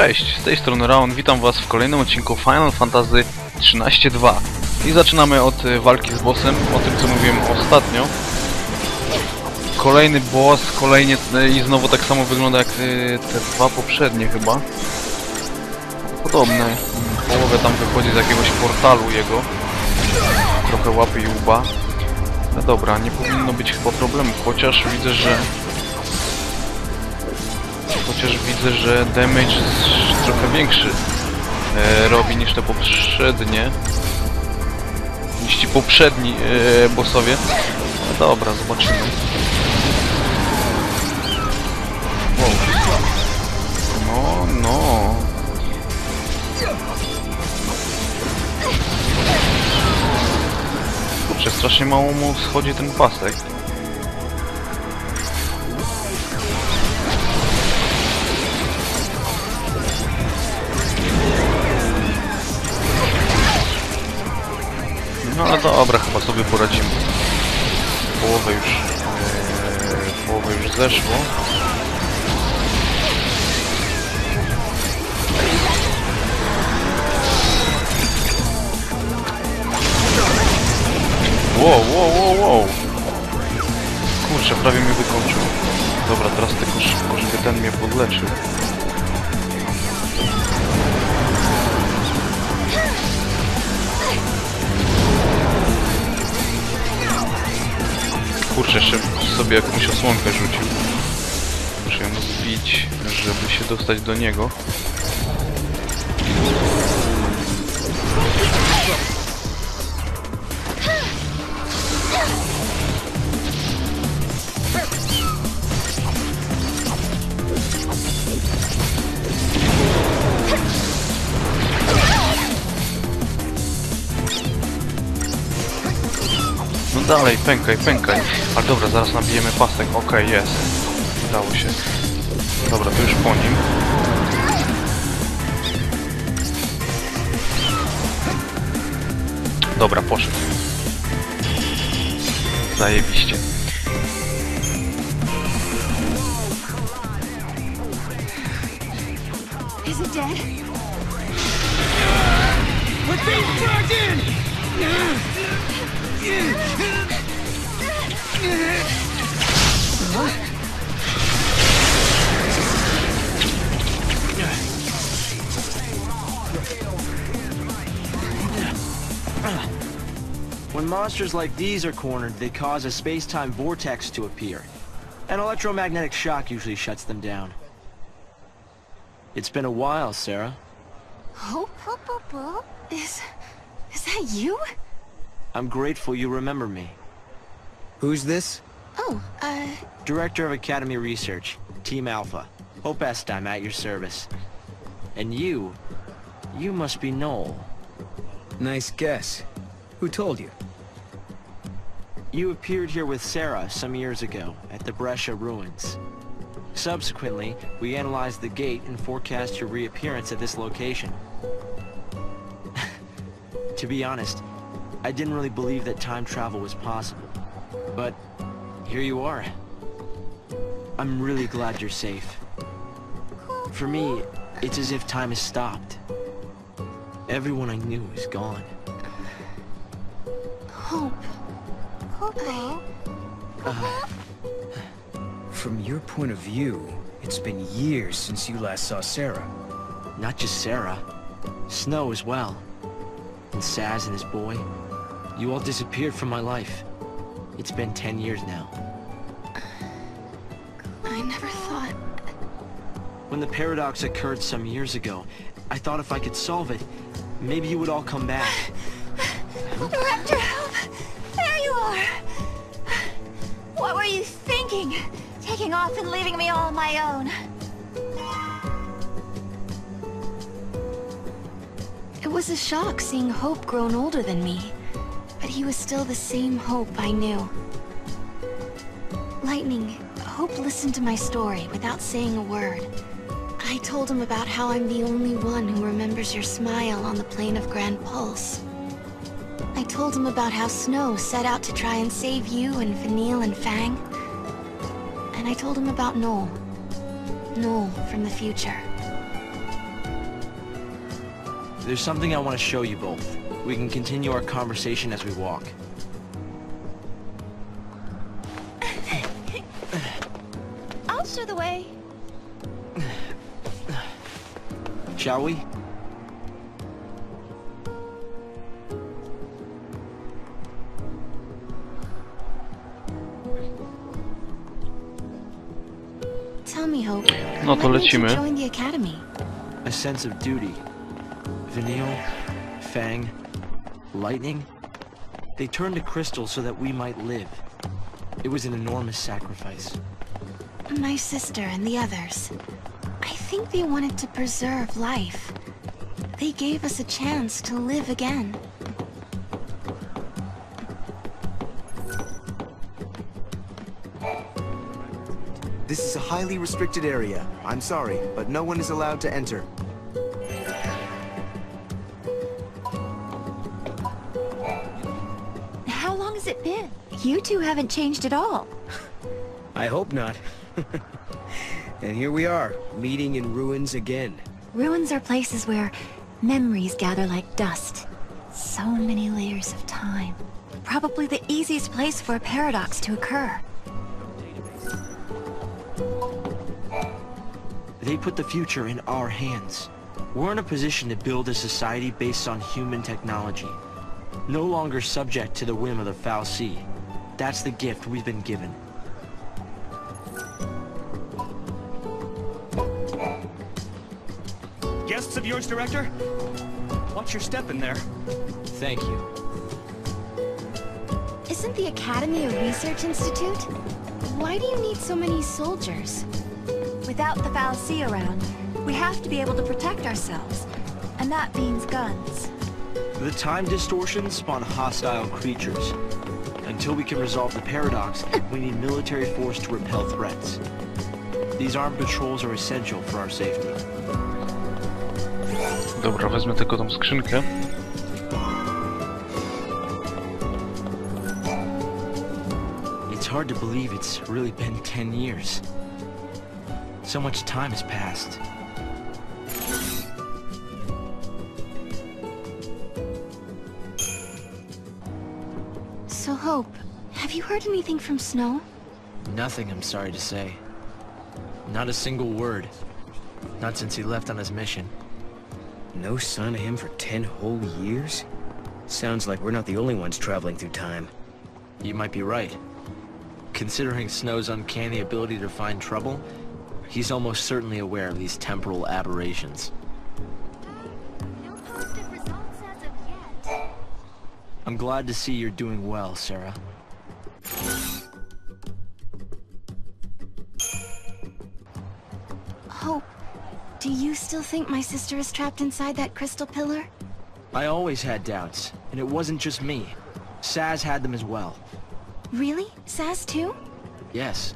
Cześć, z tej strony Raon, witam was w kolejnym odcinku Final Fantasy XIII-2 i zaczynamy od walki z bossem, o tym co mówiłem ostatnio. Kolejny boss, kolejnie i znowu tak samo wygląda jak te dwa poprzednie chyba. Podobne, połowę tam wychodzi z jakiegoś portalu jego, trochę łapy i łba. No dobra, nie powinno być chyba problemu, chociaż widzę, że damage jest trochę większy robi niż te poprzednie. Niż ci poprzedni bossowie. No dobra, zobaczymy. Wow. No. Kurczę, strasznie mało mu schodzi ten pasek. No ale dobra, chyba sobie poradzimy. Połowę już zeszło. Wow. Kurczę, prawie mnie wykończył. Dobra, teraz tylko szybko, żeby ten mnie podleczył. Kurczę, jeszcze sobie jakąś osłonkę rzucił. Muszę ją zbić, żeby się dostać do niego. No dalej, pękaj. Ale dobra, zaraz nabijemy pasek. Okej, jest. Udało się. Dobra, to już po nim. Dobra, poszedł. Zajebiście. Is it dead? We're being dragged in! When monsters like these are cornered, they cause a space-time vortex to appear. An electromagnetic shock usually shuts them down. It's been a while, Sarah. Hope? Is that you? I'm grateful you remember me. Who's this? Oh, Director of Academy Research, Team Alpha. Hope Est, I'm at your service. And you must be Noel. Nice guess. Who told you? You appeared here with Sarah some years ago, at the Brescia ruins. Subsequently, we analyzed the gate and forecast your reappearance at this location. To be honest, I didn't really believe that time travel was possible. But here you are. I'm really glad you're safe. For me, it's as if time has stopped. Everyone I knew is gone. Hope. From your point of view, it's been years since you last saw Sarah. Not just Sarah. Snow as well. And Saz and his boy. You all disappeared from my life. It's been 10 years now. I never thought... When the paradox occurred some years ago, I thought if I could solve it, maybe you would all come back. Director, help! There you are! What were you thinking? Taking off and leaving me all on my own. It was a shock seeing Hope grown older than me. But he was still the same Hope I knew. Lightning, Hope listened to my story without saying a word. I told him about how I'm the only one who remembers your smile on the plane of Gran Pulse. I told him about how Snow set out to try and save you and Vanille and Fang. And I told him about Noel. Noel from the future. there's something I want to show you both. We can continue our conversation as we walk. I'll show the way. Shall we? Tell me, Hope. No to what made you lecimy. join the academy? A sense of duty. Vanille, Fang, Lightning. They turned to crystal so that we might live. It was an enormous sacrifice. My sister and the others. I think they wanted to preserve life. They gave us a chance to live again. This is a highly restricted area. I'm sorry, but no one is allowed to enter. How long has it been? You two haven't changed at all. I hope not. And here we are, meeting in ruins again. Ruins are places where memories gather like dust. So many layers of time. Probably the easiest place for a paradox to occur. They put the future in our hands. We're in a position to build a society based on human technology. No longer subject to the whim of the foul sea. That's the gift we've been given. Guests of yours, Director? Watch your step in there. Thank you. Isn't the Academy a research institute? Why do you need so many soldiers? Without the foul sea around, we have to be able to protect ourselves. And that means guns. The time distortions spawn hostile creatures. Until we can resolve the paradox, we need military force to repel threats. These armed patrols are essential for our safety. Dobra, wezmę tylko tą skrzynkę. It's hard to believe it's really been 10 years. So much time has passed. So, Hope, have you heard anything from Snow? Nothing, I'm sorry to say. Not a single word. Not since he left on his mission. No sign of him for 10 whole years? Sounds like we're not the only ones traveling through time. You might be right. Considering Snow's uncanny ability to find trouble, he's almost certainly aware of these temporal aberrations. No positive results as of yet. I'm glad to see you're doing well, Sarah. Hope, do you still think my sister is trapped inside that crystal pillar? I always had doubts, and it wasn't just me. Saz had them as well. Really? Saz too? Yes.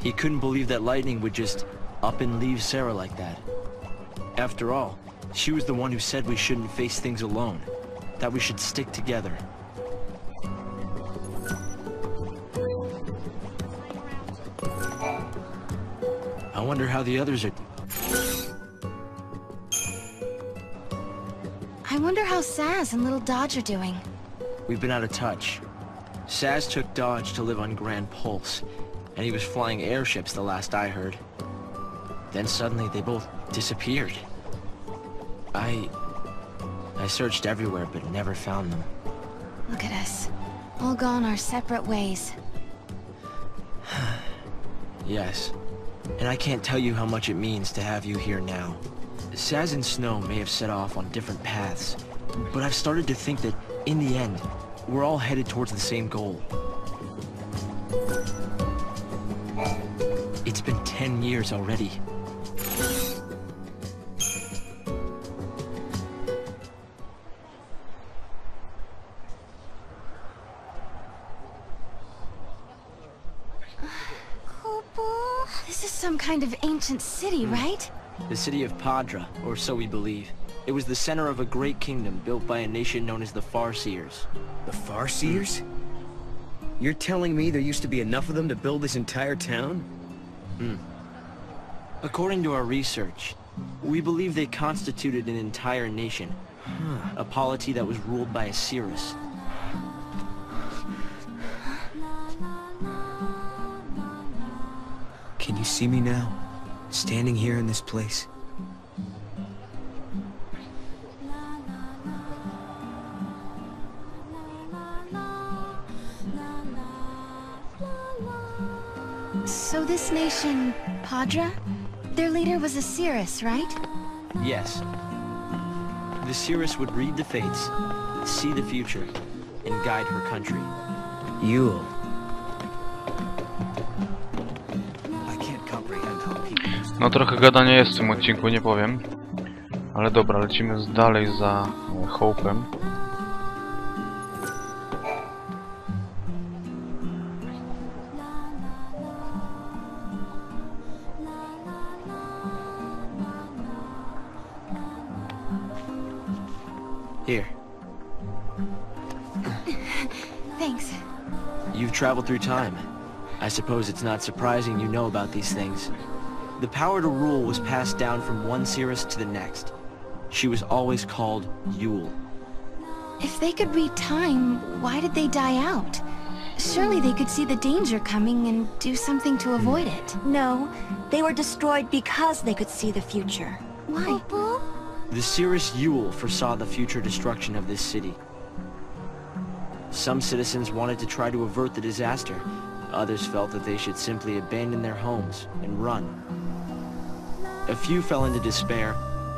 He couldn't believe that Lightning would just up and leave Sarah like that. After all, she was the one who said we shouldn't face things alone, that we should stick together. I wonder how the others are... I wonder how Saz and little Dodge are doing. We've been out of touch. Saz took Dodge to live on Gran Pulse, and he was flying airships the last I heard. Then suddenly they both disappeared. I searched everywhere but never found them. Look at us. All gone our separate ways. Yes. And I can't tell you how much it means to have you here now. Saz and Snow may have set off on different paths, but I've started to think that, in the end, we're all headed towards the same goal. It's been 10 years already. This is some kind of ancient city, right? The city of Padra, or so we believe. It was the center of a great kingdom built by a nation known as the Farseers. The Farseers? You're telling me there used to be enough of them to build this entire town? According to our research, We believe they constituted an entire nation. A polity that was ruled by a Cirrus. Can you see me now? Standing here in this place? So this nation, Padra? Their leader was a Cirrus, right? Yes. The Cirrus would read the fates, see the future, and guide her country. Yule. I can't comprehend how people... No trochę gadania jest w tym odcinku, nie powiem. Ale dobra, lecimy dalej za Hope'em. Here. Thanks. You've traveled through time. I suppose it's not surprising you know about these things. The power to rule was passed down from one Cirrus to the next. She was always called Yule. If they could read time, why did they die out? Surely they could see the danger coming and do something to avoid it. No, they were destroyed because they could see the future. Why? The Cirrus Yule foresaw the future destruction of this city. Some citizens wanted to try to avert the disaster. Others felt that they should simply abandon their homes and run. A few fell into despair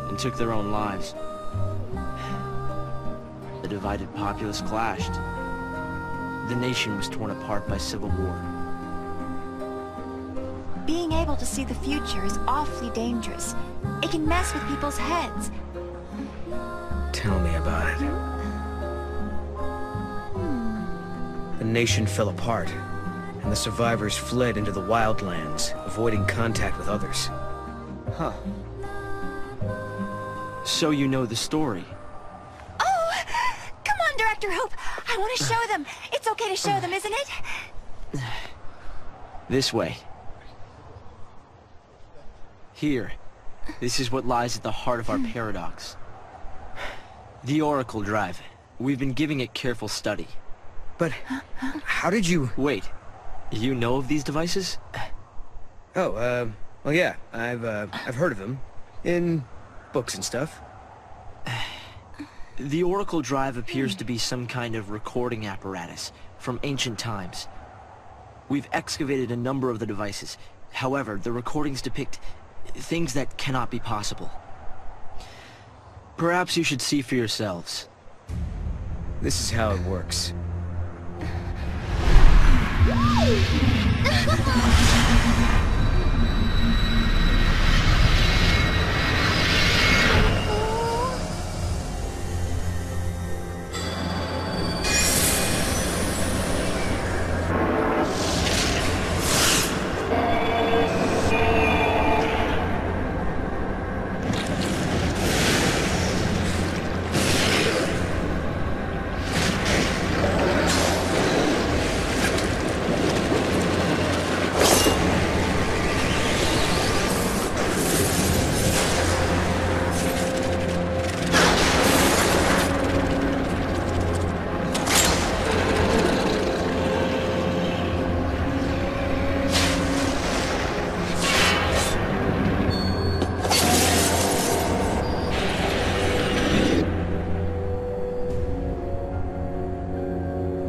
and took their own lives. The divided populace clashed. The nation was torn apart by civil war. Being able to see the future is awfully dangerous. It can mess with people's heads. Tell me about it. The nation fell apart, and the survivors fled into the wildlands, avoiding contact with others. Huh. So you know the story. Oh! Come on, Director Hope! I want to show them! It's okay to show them, isn't it? This way. Here. This is what lies at the heart of our paradox. The Oracle Drive. We've been giving it careful study. But how did you... Wait. You know of these devices? Oh, well, yeah, I've heard of them. In books and stuff. The Oracle Drive appears to be some kind of recording apparatus from ancient times. We've excavated a number of the devices. However, the recordings depict things that cannot be possible. Perhaps you should see for yourselves. This is how it works.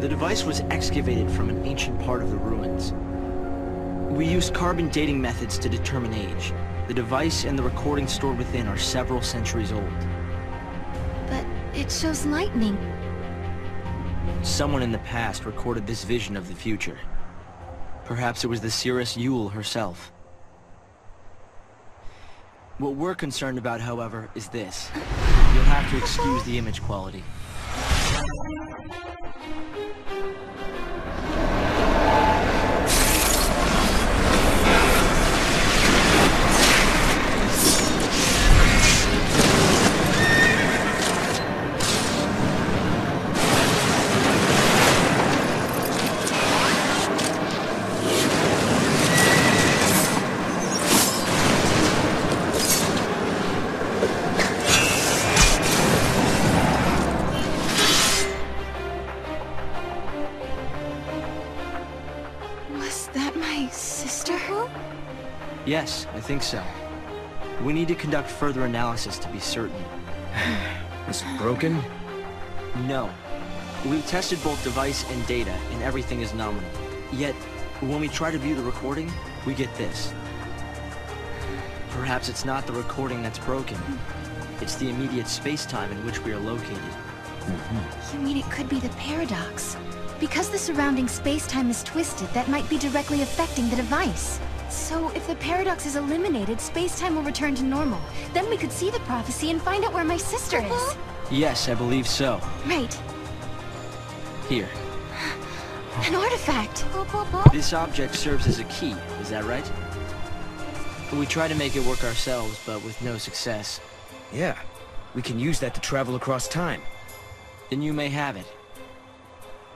The device was excavated from an ancient part of the ruins. We used carbon dating methods to determine age. The device and the recordings stored within are several centuries old. But it shows lightning. Someone in the past recorded this vision of the future. Perhaps it was the Cirrus Yule herself. What we're concerned about, however, is this. You'll have to excuse the image quality. Yes, I think so. We need to conduct further analysis to be certain. Is it broken? No. We've tested both device and data, and everything is nominal. Yet, when we try to view the recording, we get this. Perhaps it's not the recording that's broken. It's the immediate space-time in which we are located. You mean it could be the paradox? Because the surrounding space-time is twisted, that might be directly affecting the device. So, if the paradox is eliminated, space-time will return to normal. Then we could see the prophecy and find out where my sister is. Yes, I believe so. Right. Here. An artifact. This object serves as a key, is that right? We try to make it work ourselves, but with no success. Yeah. We can use that to travel across time. Then you may have it.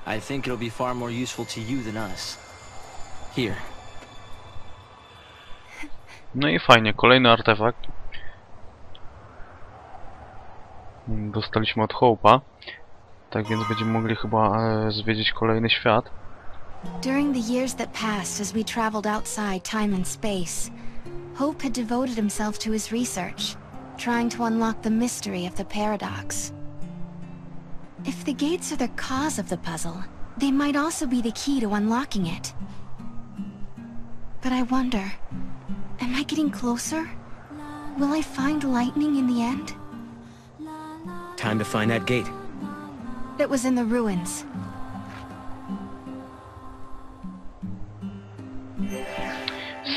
I think it'll be far more useful to you than us. Here. No i fajnie, kolejny artefakt. Dostaliśmy od Hope'a. Tak więc będziemy mogli chyba zwiedzić kolejny świat. During the years that passed as we traveled outside time and space, Hope had devoted himself to his research, trying to unlock the mystery of the paradox. If the gates are the cause of the puzzle, they might also be the key to unlocking it. But I wonder, am I getting closer? Will I find lightning in the end? Time to find that gate. It was in the ruins.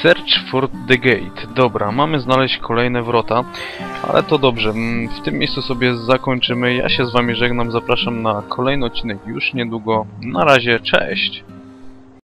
Search for the gate. Dobra, mamy znaleźć kolejne wrota, ale to dobrze. W tym miejscu sobie zakończymy. Ja się z wami żegnam, zapraszam na kolejny odcinek już niedługo. Na razie, cześć!